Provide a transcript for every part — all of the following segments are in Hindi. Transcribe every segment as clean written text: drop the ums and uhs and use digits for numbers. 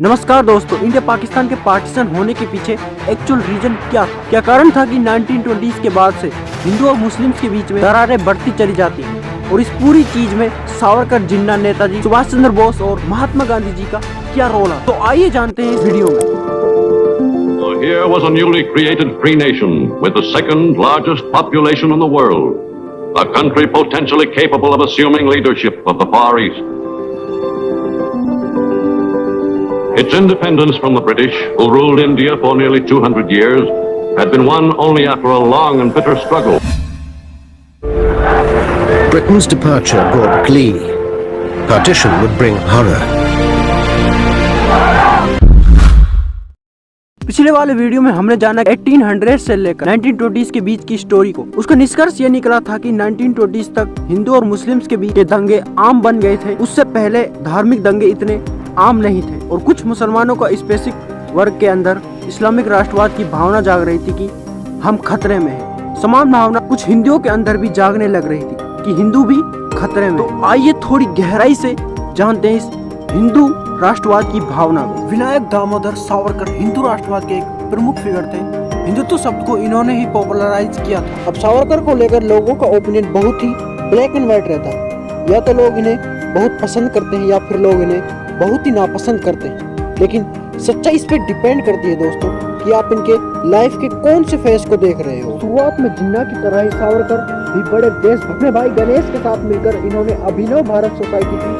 नमस्कार दोस्तों, इंडिया पाकिस्तान के पार्टीशन होने के पीछे एक्चुअल रीजन क्या कारण था कि 1920s के बाद से हिंदू और मुस्लिम्स के बीच में दरारें बढ़ती चली जाती हैं और इस पूरी चीज में सावरकर, जिन्ना, नेताजी सुभाष चंद्र बोस और महात्मा गांधी जी का क्या रोल है। तो आइए जानते हैं इस वीडियो में। Here was a newly created free nation with the second largest population in the world, a country potentially capable of assuming leadership of the Far East. Its independence from the British, who ruled India for nearly 200 years, had been won only after a long and bitter struggle. Britain's departure brought glee. Partition would bring horror. पिछले वाले वीडियो में हमने जाना 1800 से लेकर 1920s के बीच की स्टोरी को। उसका निष्कर्ष ये निकला था कि 1920s तक हिंदू और मुस्लिम्स के बीच के दंगे आम बन गए थे। उससे पहले धार्मिक दंगे इतने आम नहीं थे और कुछ मुसलमानों का स्पेसिफिक वर्ग के अंदर इस्लामिक राष्ट्रवाद की भावना जाग रही थी कि हम खतरे में हैं। समान भावना कुछ हिंदुओं के अंदर भी जागने लग रही थी कि हिंदू भी खतरे में। तो आइए थोड़ी गहराई से जानते हैं इस हिंदू राष्ट्रवाद की भावना को। विनायक दामोदर सावरकर हिंदू राष्ट्रवाद के एक प्रमुख फिगर थे। हिंदुत्व शब्द को इन्होंने ही पॉपुलराइज किया था। अब सावरकर को लेकर लोगों का ओपिनियन बहुत ही ब्लैक एंड व्हाइट रहता है। या तो लोग इन्हें बहुत पसंद करते हैं या फिर लोग इन्हें बहुत ही नापसंद करते हैं। लेकिन सच्चाई इस पे डिपेंड करती है दोस्तों कि आप इनके लाइफ के कौन से फेज को देख रहे हो। शुरुआत में जिन्ना की तरह ही सावरकर भी बड़े देशभक्त अपने भाई गणेश के साथ मिलकर इन्होंने अभिनव भारत सोसाइटी की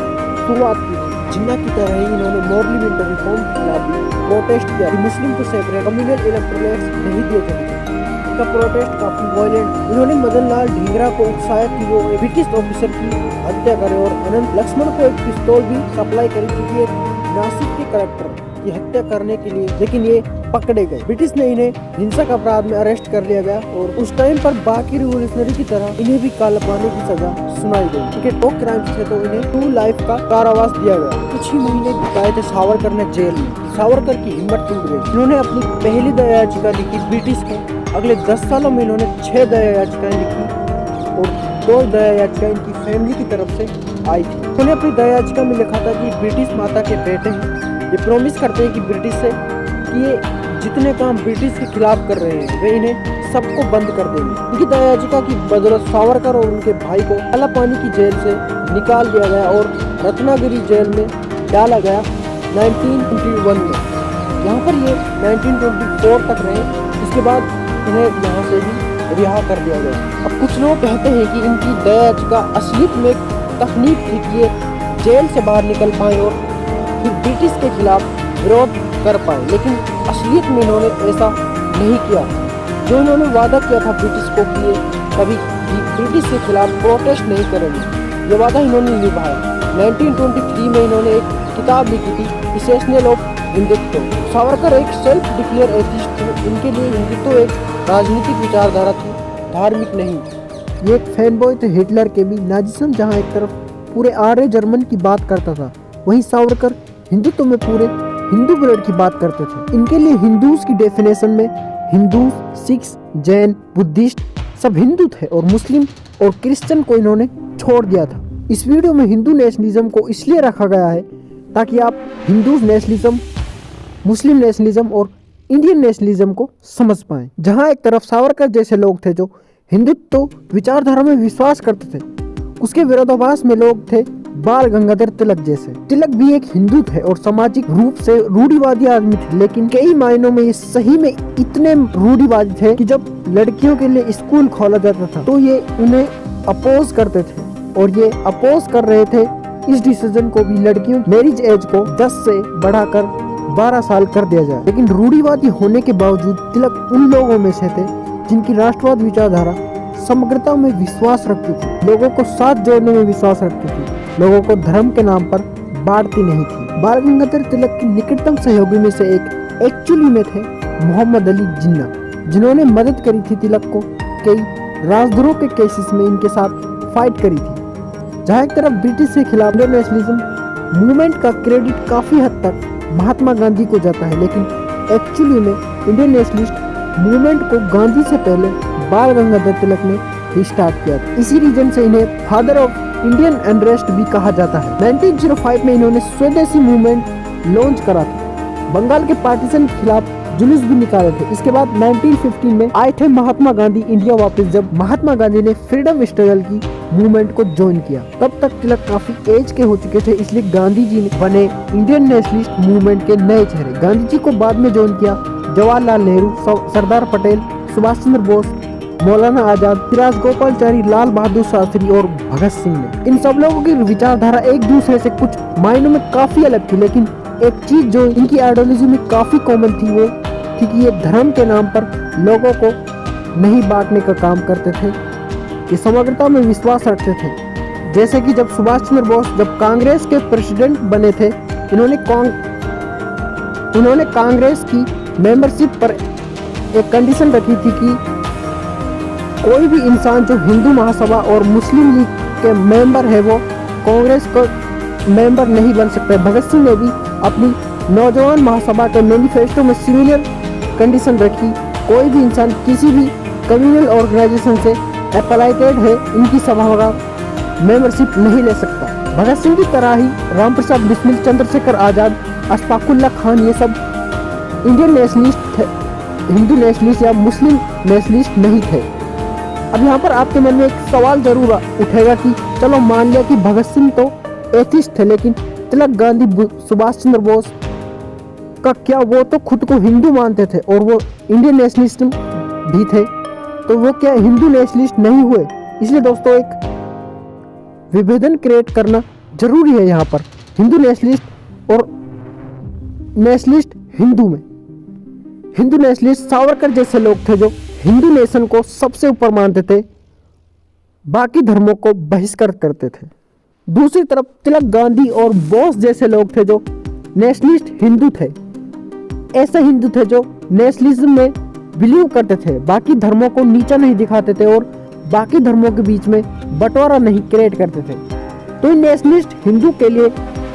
शुरुआत की। जिन्ना की तरह ही इन्होंने मॉर्लिमेंटल रिफॉर्म के खिलाफ भी प्रोटेस्ट किया कि मुस्लिम को सेपरेट कम्युनल इलेक्टोरेट्स नहीं दिए जाते। इनका प्रोटेस्ट काफी वायलेंट। इन्होंने मदन लाल ढींगरा को उकसाया कि वो ब्रिटिश ऑफिसर की हत्या करे और अनंत लक्ष्मण को एक पिस्तौल भी सप्लाई करी क्योंकि एक नासिक के कलेक्टर की हत्या करने के लिए, लेकिन ये पकड़े गए। ब्रिटिश ने इन्हें हिंसक अपराध में अरेस्ट कर लिया गया और उस टाइम पर बाकी रिवोल्यूशनरी की तरह इन्हें भी काला पानी की सजा सुनाई गई। क्योंकि दो क्राइम्स थे तो इन्हें 2 लाइफ का कारावास दिया गया। कुछ ही महीने बिताए थे सावरकर ने जेल में। सावरकर की हिम्मत टूट गई। इन्होंने अपनी पहली दया याचिका लिखी ब्रिटिश को। अगले 10 सालों में इन्होंने 6 दया याचिकाएं लिखी और 2 दया याचिकाएं इनकी फैमिली की तरफ से आई थी। उन्होंने अपनी दया याचिका में लिखा था कि ब्रिटिश माता के बेटे हैं, ये प्रॉमिस करते हैं कि ब्रिटिश से कि ये जितने काम ब्रिटिश के खिलाफ कर रहे हैं वे इन्हें सबको बंद कर देंगे। उनकी दया याचिका की बदौलत सावरकर और उनके भाई को काला पानी की जेल से निकाल दिया गया और रत्नागिरी जेल में डाला गया 1921 में। यहाँ पर ये 1924 तक रहे। इसके बाद इन्हें यहाँ से भी रिहा कर दिया गया। अब कुछ लोग कहते हैं कि इनकी दया याचिका असलियत में एक तकनीक थी कि ये जेल से बाहर निकल पाए और फिर ब्रिटिश के खिलाफ विरोध कर पाए, लेकिन असलियत में इन्होंने ऐसा नहीं किया। जो इन्होंने वादा किया था ब्रिटिश को कि ये कभी भी ब्रिटिश के खिलाफ प्रोटेस्ट नहीं करेंगे, ये वादा इन्होंने निभाया। 1923 में इन्होंने एक किताब लिखी थी इसेंशियल ऑफ हिंदुत्व। सावरकर एक सेल्फ डिक्लेयर एथिस्ट थे। इनके लिए हिंदुत्व एक राजनीतिक विचारधारा थी, धार्मिक नहीं। ये एक फैन बॉय थे हिटलर के भी। नाजिज्म जहाँ एक तरफ पूरे आर्य जर्मन की बात करता था, वहीं सावरकर हिंदुत्व में पूरे हिंदू ब्लड की बात करते थे। इनके लिए हिंदूज की डेफिनेशन में हिंदू, सिख्स, जैन, बुद्धिस्ट सब हिंदू थे और मुस्लिम और क्रिश्चियन को इन्होंने छोड़ दिया था। इस वीडियो में हिंदू नेशनलिज्म को इसलिए रखा गया है ताकि आप हिंदू नेशनलिज्म, मुस्लिम नेशनलिज्म और इंडियन नेशनलिज्म को समझ पाएं। जहां एक तरफ सावरकर जैसे लोग थे जो हिंदुत्व विचारधारा में विश्वास करते थे, उसके विरोधाभास में लोग थे बाल गंगाधर तिलक जैसे। तिलक भी एक हिंदू थे और सामाजिक रूप से रूढ़िवादी आदमी थे, लेकिन कई मायनों में ये सही में इतने रूढ़िवादी थे कि जब लड़कियों के लिए स्कूल खोला जाता था तो ये उन्हें अपोज करते थे और ये अपोज कर रहे थे इस डिसीजन को भी लड़कियों मैरिज एज को 10 से बढ़ाकर 12 साल कर दिया जाए। लेकिन रूढ़िवादी होने के बावजूद तिलक उन लोगों में से थे जिनकी राष्ट्रवाद विचारधारा समग्रता में विश्वास रखती थी, लोगों को साथ जोड़ने में विश्वास रखती थी, लोगों को धर्म के नाम पर बांटती नहीं थी। बाल गंगाधर तिलक की निकटतम सहयोगी में से एक एक्चुअली में थे मोहम्मद अली जिन्ना, जिन्होंने मदद करी थी तिलक को कई राजद्रोह के केसेस में इनके साथ फाइट करी थी। जहाँ एक तरफ ब्रिटिश के खिलाफ इंडियन नेशनलिज्म मूवमेंट का क्रेडिट काफी हद तक महात्मा गांधी को जाता है, लेकिन एक्चुअली में इंडियन नेशनलिस्ट मूवमेंट को गांधी से पहले बाल गंगाधर तिलक ने ही स्टार्ट किया था। इसी रीजन से इन्हें फादर ऑफ इंडियन अनरेस्ट भी कहा जाता है। 1905 में इन्होंने स्वदेशी मूवमेंट लॉन्च करा था बंगाल के पार्टीशन के खिलाफ जुलूस भी निकाले थे। इसके बाद 1915 में आए थे महात्मा गांधी इंडिया वापस, जब महात्मा गांधी ने फ्रीडम स्ट्रगल की मूवमेंट को ज्वाइन किया। तब तक तिलक काफी एज के हो चुके थे, इसलिए गांधी जी ने बने इंडियन नेशनलिस्ट मूवमेंट के नए चेहरे। गांधी जी को बाद में ज्वाइन किया जवाहरलाल नेहरू, सरदार पटेल, सुभाष चंद्र बोस, मौलाना आजाद, फिराज गोपालचारी, लाल बहादुर शास्त्री और भगत सिंह ने। इन सब लोगों की विचारधारा एक दूसरे से कुछ मायनों में काफी अलग थी, लेकिन एक चीज जो इनकी आइडियोलॉजी में काफी कॉमन थी वो थी कि ये धर्म के नाम पर लोगों को नहीं बांटने का काम करते थे, ये समग्रता में विश्वास रखते थे। जैसे कि जब सुभाष चंद्र बोस जब कांग्रेस के प्रेसिडेंट बने थे, इन्होंने कांग्रेस की मेंबरशिप पर एक कंडीशन रखी थी कि कोई भी इंसान जो हिंदू महासभा और मुस्लिम लीग के मेंबर है वो कांग्रेस का मेंबर नहीं बन सकता। भगत सिंह ने भी अपनी नौजवान महासभा के मैनिफेस्टो में सिमिलर कंडीशन रखी, कोई भी इंसान किसी भी कम्युनल ऑर्गेनाइजेशन से एफिलिएटेड है इनकी सभा का मेंबरशिप नहीं ले सकता। भगत सिंह की तरह ही रामप्रसाद बिस्मिल, चंद्रशेखर आजाद, अशफाकुल्ला खान ये सब इंडियन नेशनलिस्ट थे, हिंदू नेशनलिस्ट या मुस्लिम नेशनलिस्ट नहीं थे। अब यहाँ पर आपके मन में एक सवाल जरूर उठेगा कि चलो मान लिया कि भगत सिंह तो एथिस्ट थे, लेकिन तिलक गांधी, सुभाष चंद्र बोस का क्या वो तो खुद को हिंदू मानते थे और वो इंडियन नेशनलिस्ट भी थे, तो वो क्या हिंदू नेशनलिस्ट नहीं हुए? इसलिए दोस्तों एक विभेदन क्रिएट करना जरूरी है यहाँ पर, हिंदू नेशनलिस्ट और नेशनलिस्ट हिंदू में। हिंदू नेशनलिस्ट सावरकर जैसे लोग थे जो हिंदू नेशन को सबसे ऊपर मानते थे, बाकी धर्मों को बहिष्कार करते थे। दूसरी तरफ तिलक गांधी और बोस जैसे लोग थे जो नेशनलिस्ट हिंदू थे, ऐसे हिंदू थे जो नेशनलिज्म में बिलीव करते थे, बाकी धर्मों को नीचा नहीं दिखाते थे और बाकी धर्मों के बीच में बंटवारा नहीं क्रिएट करते थे। तो इन नेशनलिस्ट हिंदू के लिए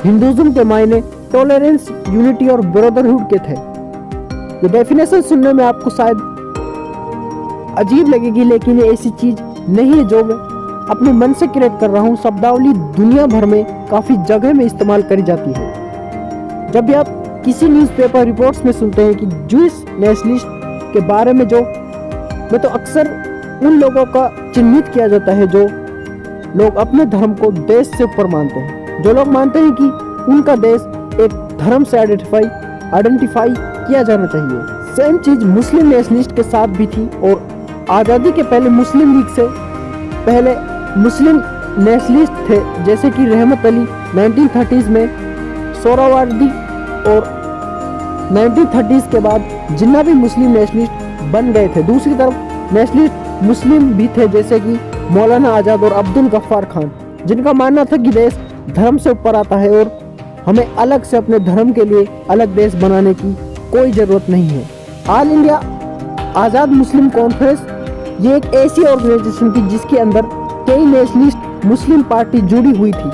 हिंदुइज्म के मायने टॉलरेंस, यूनिटी और ब्रदरहुड के थे। ये डेफिनेशन सुनने में आपको शायद अजीब लगेगी, लेकिन ये ऐसी चीज नहीं है जो मैं अपने मन से क्रिएट कर रहा हूँ। शब्दावली दुनिया भर में काफी जगह में इस्तेमाल करी जाती है। जब भी आप किसी न्यूज़पेपर रिपोर्ट्स में सुनते हैं कि जूइश नेशनलिस्ट के बारे में, जो मैं तो अक्सर उन लोगों का चिन्हित किया जाता है जो लोग अपने धर्म को देश से ऊपर मानते हैं, जो लोग मानते हैं कि उनका देश एक धर्म से आइडेंटिफाई किया जाना चाहिए। सेम चीज मुस्लिम नेशनलिस्ट के साथ भी थी और आज़ादी के पहले मुस्लिम लीग से पहले मुस्लिम नेशनलिस्ट थे, जैसे कि रहमत अली 1930s में सोहरावर्दी और 1930s के बाद जिन्ना भी मुस्लिम नेशनलिस्ट बन गए थे। दूसरी तरफ नेशनलिस्ट मुस्लिम भी थे, जैसे कि मौलाना आजाद और अब्दुल गफ्फार खान, जिनका मानना था कि देश धर्म से ऊपर आता है और हमें अलग से अपने धर्म के लिए अलग देश बनाने की कोई ज़रूरत नहीं है। ऑल इंडिया आज़ाद मुस्लिम कॉन्फ्रेंस ये एक ऐसी ऑर्गेनाइजेशन थी जिसके अंदर कई नेशनलिस्ट मुस्लिम पार्टी जुड़ी हुई थी।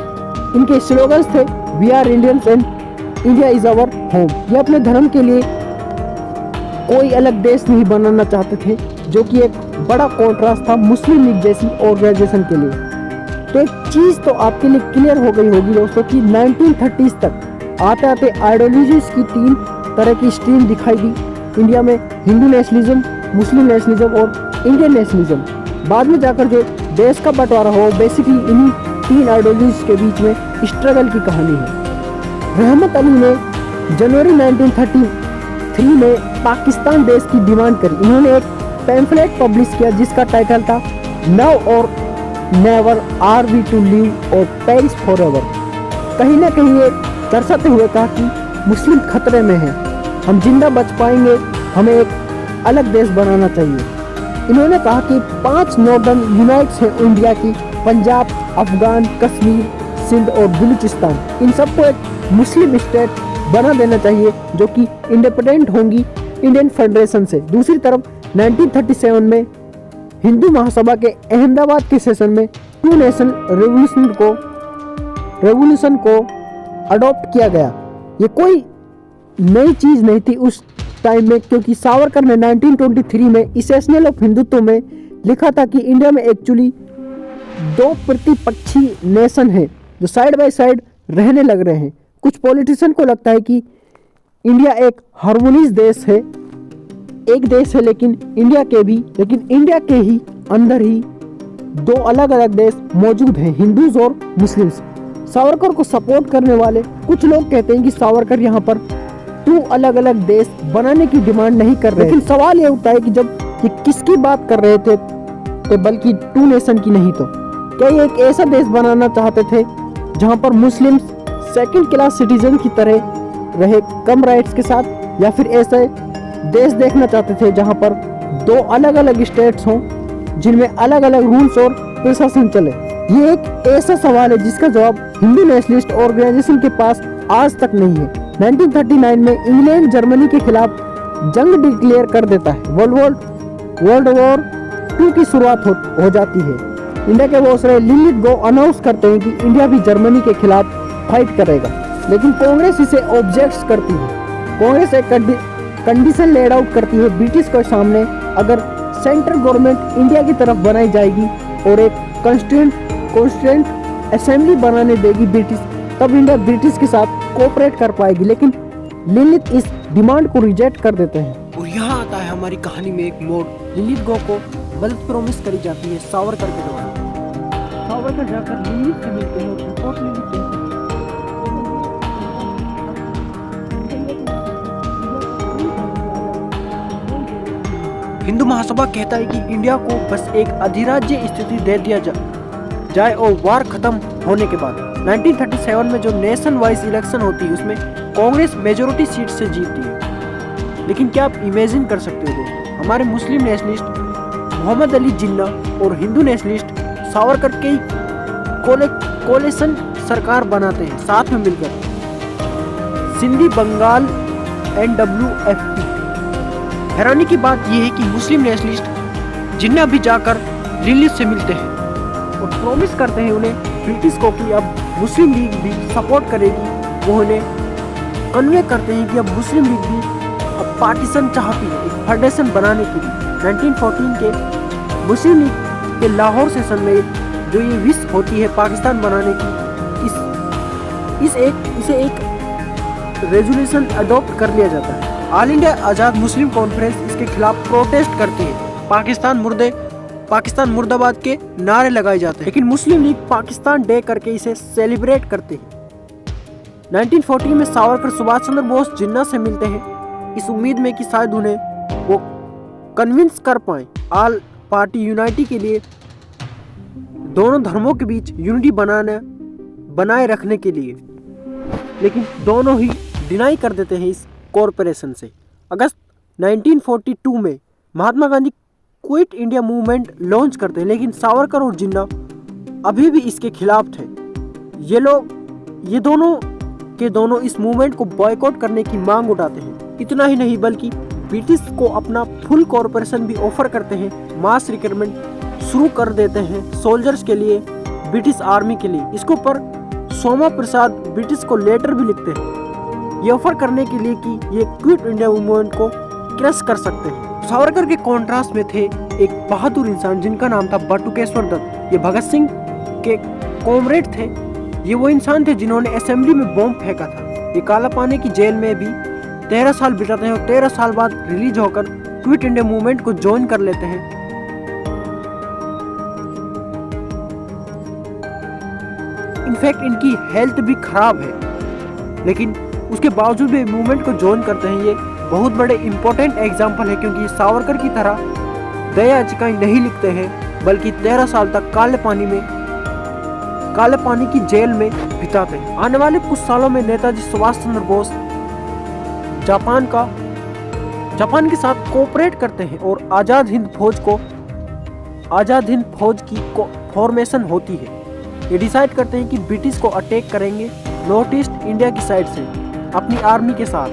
इनके स्लोगन्स थे we are Indians and India is our home. ये अपने धर्म के लिए कोई अलग देश नहीं बनाना चाहते थे, जो कि एक बड़ा कॉन्ट्रास्ट था मुस्लिम लीग जैसी ऑर्गेनाइजेशन के लिए। तो एक चीज़ तो आपके लिए क्लियर हो गई होगी दोस्तों कि 1930s तक आते आते आइडियोलॉजीज की 3 तरह की स्ट्रीम दिखाई दी इंडिया में, हिंदू नेशनलिज्म, मुस्लिम नेशनलिज्म और इंडियन नेशनलिज्म। बाद में जाकर जो देश का बंटवारा हो बेसिकली इन्हीं 3 आइडियोलॉजीज के बीच में स्ट्रगल की कहानी है। रहमत अली ने जनवरी 1933 में पाकिस्तान देश की डिमांड करी। इन्होंने एक पैम्फलेट पब्लिश किया जिसका टाइटल था now or never are we to live or perish forever. कहीं ना कहीं ये दर्शाते हुए कहा कि मुस्लिम खतरे में है, हम जिंदा बच पाएंगे, हमें एक अलग देश बनाना चाहिए। इन्होंने कहा कि 5 नॉर्दर्न यूनिट्स हैं इंडिया की, पंजाब, अफगान, कश्मीर, सिंध और बलूचिस्तान, इन सबको एक मुस्लिम स्टेट बना देना चाहिए जो कि इंडिपेंडेंट होंगी इंडियन फेडरेशन से। दूसरी तरफ 1937 में हिंदू महासभा के अहमदाबाद के सेशन में 2 नेशन रेवोल्यूशन को अडॉप्ट किया गया। ये कोई नई चीज नहीं थी उस टाइम में, क्योंकि सावरकर ने 1923 में इसेंशियल ऑफ हिंदुत्व में लिखा था कि इंडिया में एक्चुअली 2 प्रतिपक्षी नेशन हैं जो साइड बाय साइड रहने लग रहे हैं। कुछ पॉलिटिशियन को लगता है कि इंडिया एक हार्मोनियस देश है, एक देश है लेकिन इंडिया के ही अंदर ही दो अलग अलग देश मौजूद हैं, हिंदूज और मुस्लिम्स। सावरकर को सपोर्ट करने वाले कुछ लोग कहते हैं कि सावरकर यहाँ पर 2 अलग अलग देश बनाने की डिमांड नहीं कर रहे, लेकिन सवाल ये उठता है कि जब ये किसकी बात कर रहे थे, तो बल्कि 2 नेशन की नहीं, तो क्या ये एक ऐसा देश बनाना चाहते थे जहाँ पर मुस्लिम्स सेकंड क्लास सिटीजन की तरह रहे, कम राइट्स के साथ, या फिर ऐसे देश देखना चाहते थे जहाँ पर 2 अलग अलग स्टेट्स हों जिनमें अलग अलग रूल्स और प्रशासन चले। ये एक ऐसा सवाल है जिसका जवाब हिंदू नेशनलिस्ट ऑर्गेनाइजेशन के पास आज तक नहीं है। 1939 में इंग्लैंड जर्मनी के खिलाफ जंग डिक्लेयर कर देता है, वर्ल्ड वॉर 2 की शुरुआत हो जाती है। इंडिया के बहुत सारे लिलिथ गो अनाउंस करते हैं कि इंडिया भी जर्मनी के खिलाफ फाइट करेगा, लेकिन कांग्रेस इसे ऑब्जेक्ट करती है। कांग्रेस एक कंडीशन लेड आउट करती है ब्रिटिश के सामने, अगर सेंट्रल गवर्नमेंट इंडिया की तरफ बनाई जाएगी और एक कॉन्स्टिट्यूएंट असेंबली बनाने देगी ब्रिटिश, तब इंडिया ब्रिटिश के साथ कोऑपरेट कर पाएगी, लेकिन लिलिथ इस डिमांड को रिजेक्ट कर देते हैं। और यहाँ आता है हमारी कहानी में एक मोड़। लिलिथ गो को गलत प्रॉमिस करी जाती है सावरकर के द्वारा। सावरकर जाकर लिलिथ से मिलते हैं और रिपोर्ट लिखते हैं। हिंदू महासभा कहता है कि इंडिया को बस एक अधिराज्य स्थिति दे दिया जाए और वार खत्म होने के बाद 1937 में जो नेशन वाइज इलेक्शन होती है उसमें कांग्रेस मेजोरिटी सीट से जीतती है। लेकिन क्या आप इमेजिन कर सकते हो दोस्तों, हमारे मुस्लिम नेशनलिस्ट मोहम्मद अली जिन्ना और हिंदू नेशनलिस्ट सावरकर के कोलेशन सरकार बनाते हैं साथ में मिलकर, सिंधी बंगाल NWFP। हैरानी की बात यह है कि मुस्लिम नेशनलिस्ट जिन्ना भी जाकर लिलिथ से मिलते हैं और प्रॉमिस करते हैं उन्हें ब्रिटिश को कि अब मुस्लिम लीग भी सपोर्ट करेगी। वो उन्हें कन्वे करते हैं कि अब मुस्लिम लीग भी अब पार्टीशन चाहती है एक फेडरेशन बनाने के लिए। 1914 के मुस्लिम लीग के लाहौर सेशन में जो ये विश होती है पाकिस्तान बनाने की, इसे एक रेजोल्यूशन अडॉप्ट कर लिया जाता है। ऑल इंडिया आज़ाद मुस्लिम कॉन्फ्रेंस इसके खिलाफ प्रोटेस्ट करती है। पाकिस्तान मुर्दाबाद के नारे लगाए जाते हैं, लेकिन मुस्लिम लीग पाकिस्तान डे करके इसे सेलिब्रेट करते हैं। 1940 में सावरकर सुभाष चंद्र बोस जिन्ना से मिलते हैं इस उम्मीद में कि शायद उन्हें वो कन्विंस कर पाए ऑल पार्टी यूनिटी के लिए, दोनों धर्मों के बीच यूनिटी बनाए रखने के लिए, लेकिन दोनों ही डिनाई कर देते हैं इस कॉरपोरेशन से। अगस्त 1942 में Mahatma Gandhi quit India movement launch करते हैं, लेकिन सावरकर और जिन्ना अभी भी इसके खिलाफ थे। ये दोनों इस मूवमेंट को बॉयकॉट करने की मांग उठाते हैं। इतना ही नहीं बल्कि ब्रिटिश को अपना फुल कॉरपोरेशन भी ऑफर करते हैं, मास रिक्रूटमेंट शुरू कर देते हैं सोल्जर्स के लिए, ब्रिटिश आर्मी के लिए। इसके ऊपर सोमा प्रसाद ब्रिटिश को लेटर भी लिखते हैं ये ऑफर करने के लिए कि ये क्विट इंडिया मूवमेंट को क्रश कर सकते हैं। सावरकर के कॉन्ट्रास्ट में थे एक बहादुर इंसान जिनका नाम था बटुकेश्वर दत्त। ये भगत सिंह के कॉमरेड थे। ये वो इंसान थे जिन्होंने असेंबली में बॉम्ब फेंका था। ये काला पानी की जेल में भी 13 साल बिताते हैं और 13 साल बाद रिलीज होकर क्विट इंडिया मूवमेंट को ज्वाइन कर लेते हैं। इनफैक्ट इनकी हेल्थ भी खराब है, लेकिन उसके बावजूद भी मूवमेंट को ज्वाइन करते हैं। ये बहुत बड़े इंपॉर्टेंट एग्जाम्पल है, क्योंकि सावरकर की तरह दया याचिकाएं नहीं लिखते हैं, बल्कि 13 साल तक काले पानी की जेल में बिताते हैं। आने वाले कुछ सालों में नेताजी सुभाष चंद्र बोस जापान के साथ कोऑपरेट करते हैं और आजाद हिंद फौज की फॉर्मेशन होती है। ये डिसाइड करते हैं कि ब्रिटिश को अटैक करेंगे नॉर्थ ईस्ट इंडिया की साइड से अपनी आर्मी के साथ।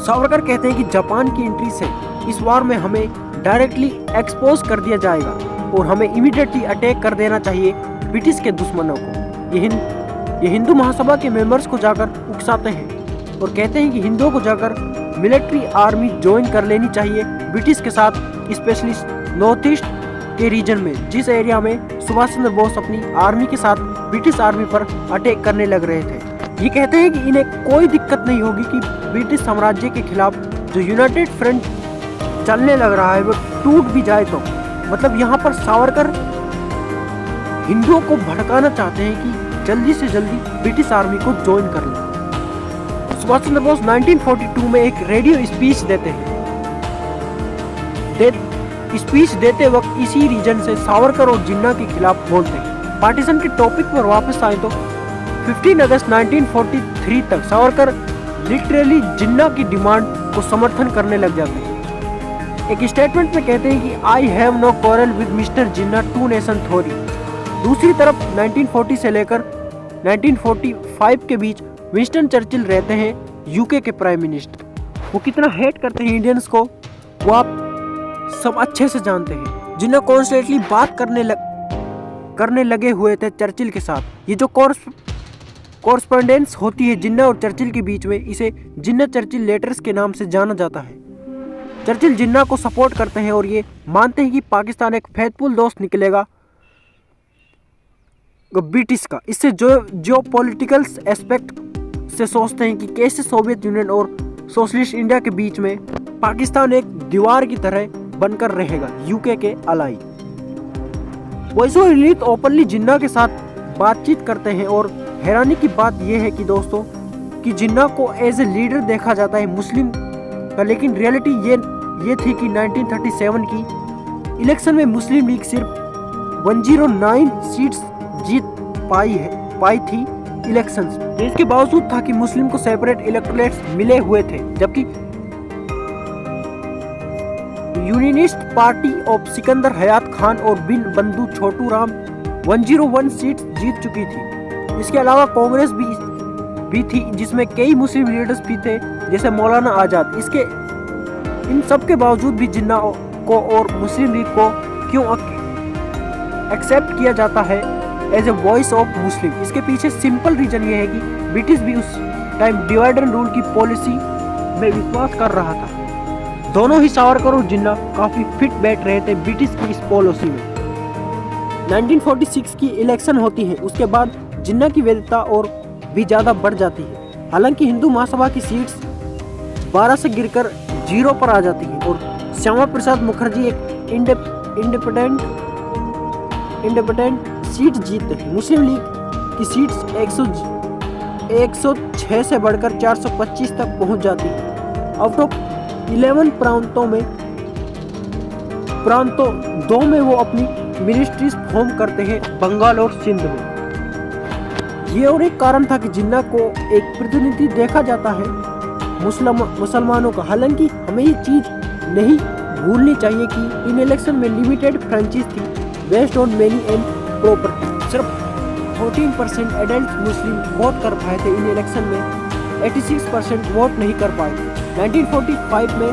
सावरकर कहते हैं कि जापान की एंट्री से इस वार में हमें डायरेक्टली एक्सपोज कर दिया जाएगा और हमें इमीडिएटली अटैक कर देना चाहिए ब्रिटिश के दुश्मनों को। ये हिंदू महासभा के मेंबर्स को जाकर उकसाते हैं और कहते हैं कि हिंदुओं को जाकर मिलिट्री आर्मी ज्वाइन कर लेनी चाहिए ब्रिटिश के साथ, स्पेशली नॉर्थ ईस्ट के रीजन में, जिस एरिया में सुभाष चंद्र बोस अपनी आर्मी के साथ ब्रिटिश आर्मी पर अटैक करने लग रहे थे। ये कहते हैं कि इन्हें कोई दिक्कत नहीं होगी कि ब्रिटिश साम्राज्य के खिलाफ जो यूनाइटेड फ्रंट चलने लग रहा है वो टूट भी जाए तो। मतलब यहाँ पर सावरकर हिंदुओं को भड़काना चाहते हैं कि जल्दी से जल्दी ब्रिटिश आर्मी को ज्वाइन कर लें। सुभाष चंद्र बोस 1942 में एक रेडियो स्पीच देते हैं। स्पीच देते वक्त इसी रीजन से सावरकर और जिन्ना के खिलाफ बोलते हैं। पार्टीशन के टॉपिक पर वापस आए तो 15 अगस्त 1943 तक सावरकर लिटरली जिन्ना की डिमांड को समर्थन करने लग जाते हैं। एक स्टेटमेंट में कहते हैं कि I have no quarrel with mister Jinnah, two nation theory. दूसरी तरफ 1940 से लेकर 1945 के बीच विंस्टन चर्चिल रहते हैं यूके के प्राइम मिनिस्टर। वो कितना हेट करते हैं इंडियंस को वो आप सब अच्छे से जानते हैं। जिन्ना कॉन्स्टेंटली बात करने लगे हुए थे चर्चिल के साथ। ये जो कॉरस्पॉन्डेंस होती है जिन्ना और चर्चिल के बीच में, इसे जिन्ना चर्चिल लेटर्स के नाम से जाना जाता है। चर्चिल जिन्ना को सपोर्ट करते हैं और ये मानते हैं कि पाकिस्तान एक फेथफुल दोस्त निकलेगा ब्रिटिश का। इससे जो पॉलिटिकल एस्पेक्ट से सोचते हैं कि कैसे सोवियत यूनियन और सोशलिस्ट इंडिया के बीच में पाकिस्तान एक दीवार की तरह बनकर रहेगा यूके के अलाई। वैसे एलीट ओपनली जिन्ना के साथ बातचीत करते हैं और हैरानी की बात यह है कि दोस्तों कि जिन्ना को एज ए लीडर देखा जाता है मुस्लिम का, लेकिन रियलिटी ये थी कि 1937 की इलेक्शन में मुस्लिम लीग सिर्फ 109 सीट्स जीत पाई थी इलेक्शंस में। इसके बावजूद था कि मुस्लिम को सेपरेट इलेक्टोरेट्स मिले हुए थे, जबकि यूनियनिस्ट पार्टी ऑफ सिकंदर हयात खान और बिन बंधु छोटू राम 101 सीट्स जीत चुकी थी। इसके अलावा कांग्रेस भी थी जिसमें कई मुस्लिम लीडर्स भी थे जैसे मौलाना आजाद। इन सब के बावजूद भी जिन्ना को और मुस्लिम लीग को क्यों एक्सेप्ट किया जाता है as a voice of Muslim? इसके पीछे सिंपल रीजन ये है कि ब्रिटिश भी उस टाइम डिवाइड एंड रूल की पॉलिसी में विश्वास कर रहा था। दोनों ही सावरकर और जिन्ना काफी फिट बैठ रहे थे ब्रिटिश की इस पॉलिसी में। 1946 की इलेक्शन होती है, उसके बाद जिन्ना की वैधता और भी ज्यादा बढ़ जाती है। हालांकि हिंदू महासभा की सीट्स 12 से गिरकर 0 पर आ जाती है और श्यामा प्रसाद मुखर्जी एक इंडिपेंडेंट सीट जीतते हैं। मुस्लिम लीग की सीट्स 106 से बढ़कर 425 तक पहुंच जाती है। आउट ऑफ 11 प्रांतों 2 में वो अपनी मिनिस्ट्रीज फॉर्म करते हैं, बंगाल और सिंध में। ये और एक कारण था कि जिन्ना को एक प्रतिनिधि देखा जाता है मुसलमानों का। हालांकि हमें ये चीज नहीं भूलनी चाहिए कि इन इलेक्शन में लिमिटेड फ्रेंचाइज थी based on money and property. सिर्फ 14% एडल्ट मुस्लिम वोट कर पाए थे इन इलेक्शन में, 86% वोट नहीं कर पाए थे। 1945 में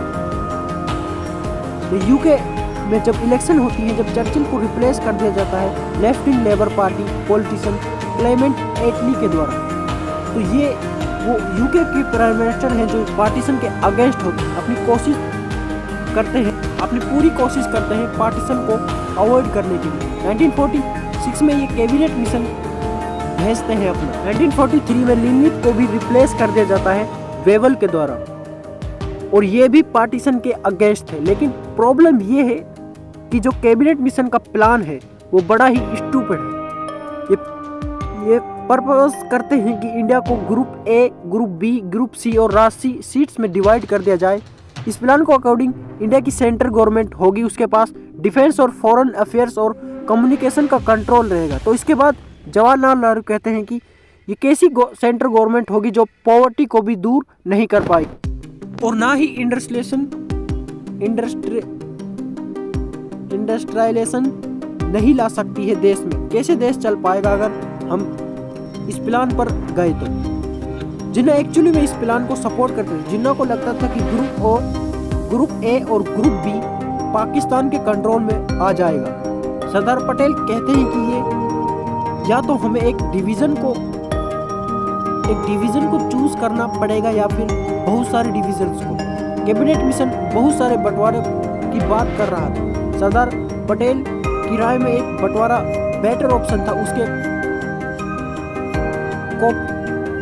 यूके में जब इलेक्शन होती है, जब चर्चिल को रिप्लेस कर दिया जाता है left wing labour party politician Clement Attlee के द्वारा, तो ये वो यूके के प्राइम मिनिस्टर हैं जो पार्टीशन के अगेंस्ट होते हैं। अपनी पूरी कोशिश करते हैं पार्टीशन को अवॉइड करने के लिए। 1946 में ये कैबिनेट मिशन भेजते हैं अपना। 1943 में लिनिथ को भी रिप्लेस कर दिया जाता है वेवल के द्वारा, और ये भी पार्टीशन के अगेंस्ट है। लेकिन प्रॉब्लम ये है कि जो कैबिनेट मिशन का प्लान है वो बड़ा ही स्टूपिड है। ये पर्पस करते हैं कि इंडिया को group A, group B, group C और राजसी सीट्स में डिवाइड कर दिया जाए। इस प्लान को अकॉर्डिंग इंडिया की सेंट्रल गवर्नमेंट होगी, उसके पास डिफेंस और फॉरेन अफेयर्स और कम्युनिकेशन का कंट्रोल रहेगा। तो इसके बाद जवाहरलाल नेहरू कहते हैं कि ये कैसी सेंट्रल गवर्नमेंट होगी जो पॉवर्टी को भी दूर नहीं कर पाएगी और ना ही इंडस्ट्रियलाइजेशन नहीं ला सकती है देश में। कैसे देश चल पाएगा अगर हम इस प्लान पर गए तो? जिन्ना एक्चुअली में इस प्लान को सपोर्ट करते थे। जिन्ना को लगता था कि ग्रुप ए और ग्रुप बी पाकिस्तान के कंट्रोल में आ जाएगा। सरदार पटेल कहते हैं कि ये या तो हमें एक डिवीजन को चूज करना पड़ेगा या फिर बहुत सारे डिवीजन्स को। कैबिनेट मिशन बहुत सारे बंटवारे की बात कर रहा था। सरदार पटेल की राय में एक बंटवारा बेटर ऑप्शन था। उसके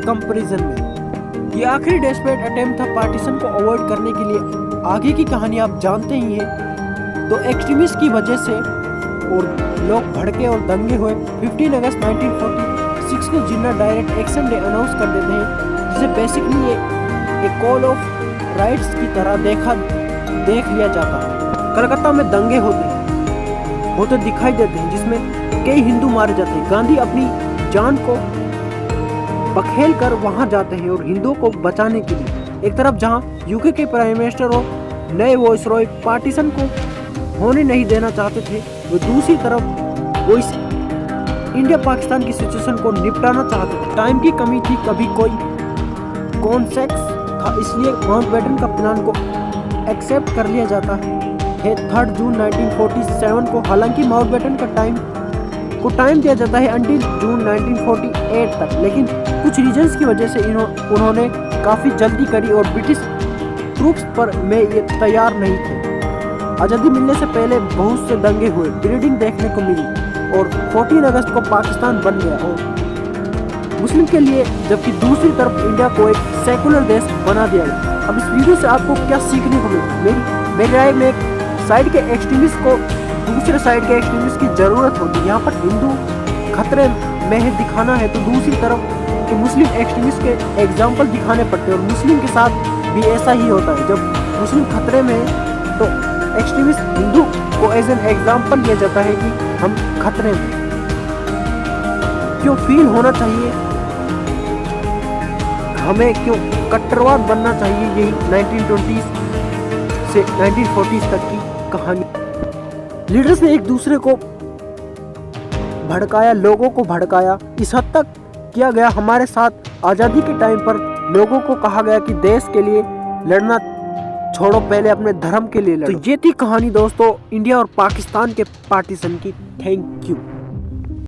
कंपैरिजन में। ये आखिरी डेस्परेट अटेम्प्ट था पार्टीशन को अवॉइड करने के लिए। आगे की कहानी आप जानते ही हैं। तो एक्सट्रीमिस्ट की वजह से और लोग भड़के और दंगे हुए। 15 अगस्त 1946 को जिन्ना डायरेक्ट एक्शन डे अनाउंस कर देते हैं, जिसे बेसिकली एक कॉल ऑफ राइट्स की तरह देख लिया जाता है। कलकत्ता में दंगे होते दिखाई देते हैं, जिसमें कई हिंदू मारे जाते हैं। गांधी अपनी जान को बखेल कर वहां जाते हैं और हिंदुओं को बचाने के लिए। एक तरफ जहां यूके के प्राइम मिनिस्टर और नए वॉइसरॉय पार्टीशन को होने नहीं देना चाहते थे, वो दूसरी तरफ वो इस इंडिया पाकिस्तान की सिचुएशन को निपटाना चाहते थे। टाइम की कमी थी, कभी कोई कॉन्सेक्स था, इसलिए माउंटबेटन का प्लान को एक्सेप्ट कर लिया जाता है 3 जून 1947 को। हालांकि माउंटबेटन का टाइम दिया जाता है अंटिल जून 1948 तक, लेकिन कुछ रीजंस की वजह से उन्होंने काफ़ी जल्दी करी और ब्रिटिश ट्रूप्स पर में ये तैयार नहीं थे। आज़ादी मिलने से पहले बहुत से दंगे हुए, ब्लीडिंग देखने को मिली और 14 अगस्त को पाकिस्तान बन गया और मुस्लिम के लिए, जबकि दूसरी तरफ इंडिया को एक सेकुलर देश बना दिया गया। अब इस वीडियो से आपको क्या सीखने को मिला? मेरी राय में एक साइड के एक्सट्रीमिस्ट को दूसरे साइड के एक्सट्रीमिस्ट की ज़रूरत होती है। यहाँ पर हिंदू खतरे में है दिखाना है, तो दूसरी तरफ के मुस्लिम एक्सट्रीमिस्ट के एग्जाम्पल दिखाने पड़ते हैं। और मुस्लिम के साथ भी ऐसा ही होता है, जब मुस्लिम खतरे में है तो एक्सट्रीमिस्ट हिंदू को एज एन एग्जाम्पल लिया जाता है कि हम खतरे में। क्यों फील होना चाहिए हमें, क्यों कट्टरवाद बनना चाहिए, यही 1920s से 1940s तक की कहानी। लीडर्स ने एक दूसरे को भड़काया, लोगों को भड़काया। इस हद तक किया गया, हमारे साथ आज़ादी के टाइम पर लोगों को कहा गया कि देश के लिए लड़ना छोड़ो, पहले अपने धर्म के लिए लड़ो। तो ये थी कहानी दोस्तों इंडिया और पाकिस्तान के पार्टीशन की। Thank you.